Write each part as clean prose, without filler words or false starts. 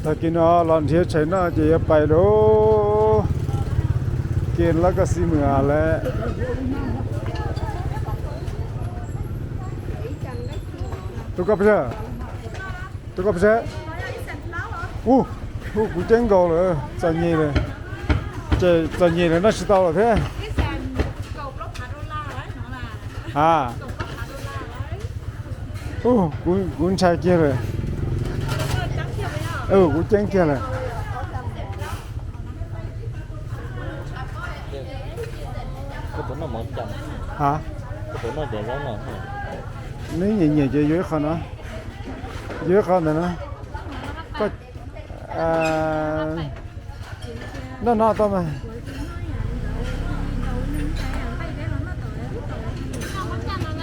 ถ้ากินหลอนเทียใช้หน้าจะไปดูกินแล้วก็สิเหมือแล้วตุ๊กตาเจ้าตุ๊กตาเจ้าอู้กูเจ๊งก่อนเลยจะเงี้ยเลยจะเงี้ยเลยน่าชิตาเลยเพ่กูใช้เกี่ยเลยกูเจ๊งเกี่ยเลยcái bún nó một trăm hả cái bún nó để đó mà nếu nhẹ chơi dưới không này nó có nó to mà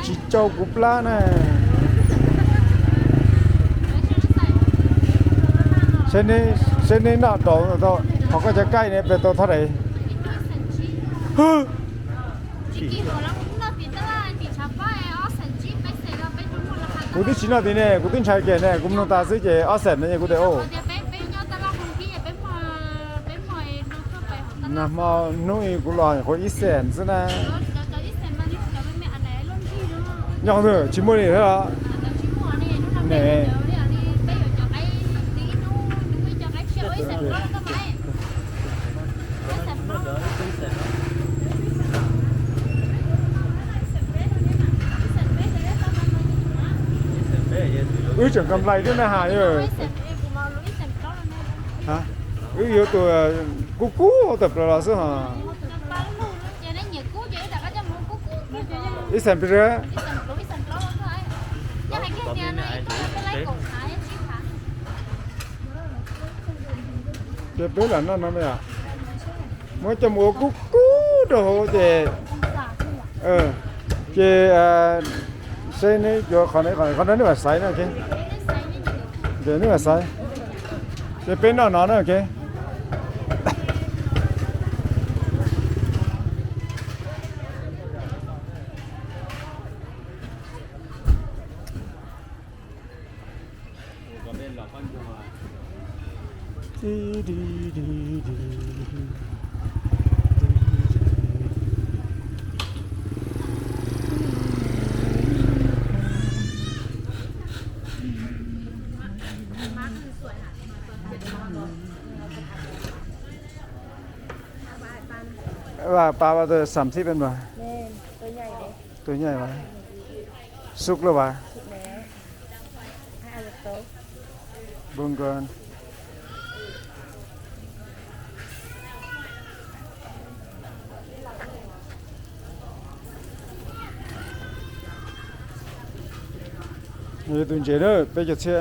chỉ châu cục lá này sẽ nên nó đổ rồi họ có trái cây này về tôi thoát đấyกูที่ชินอะไรเนี่ยกูต้องใช้แกเนี่ยกูไม่ต้องตาซื้อเจอเสร็จเนี่ยกูเดี๋ยวนะมาหนุ่ยกูรอคนอีเสนซะนะยังเหรอชิมอะไรเหรอเนี่ยchẳng cầm lại thế nào hả rồi hả yếu tôi cú tập là sao hả ít xem bây giờ cái bữa là nó mấy à mới cho mua cú đồ về cái xe này cho con này là sai nữa chứ để nữa là sai cái bên nó nữa chứว่าปลาว่าตัว30เป็นบ่ตัวใหญ่เลยตัวใหญ่ว่ะสุกแล้วว่ะสุกแล้วให้เอาโต๊ะบุญก่อนนี่ตุนเจเด้อไปจัดเสีย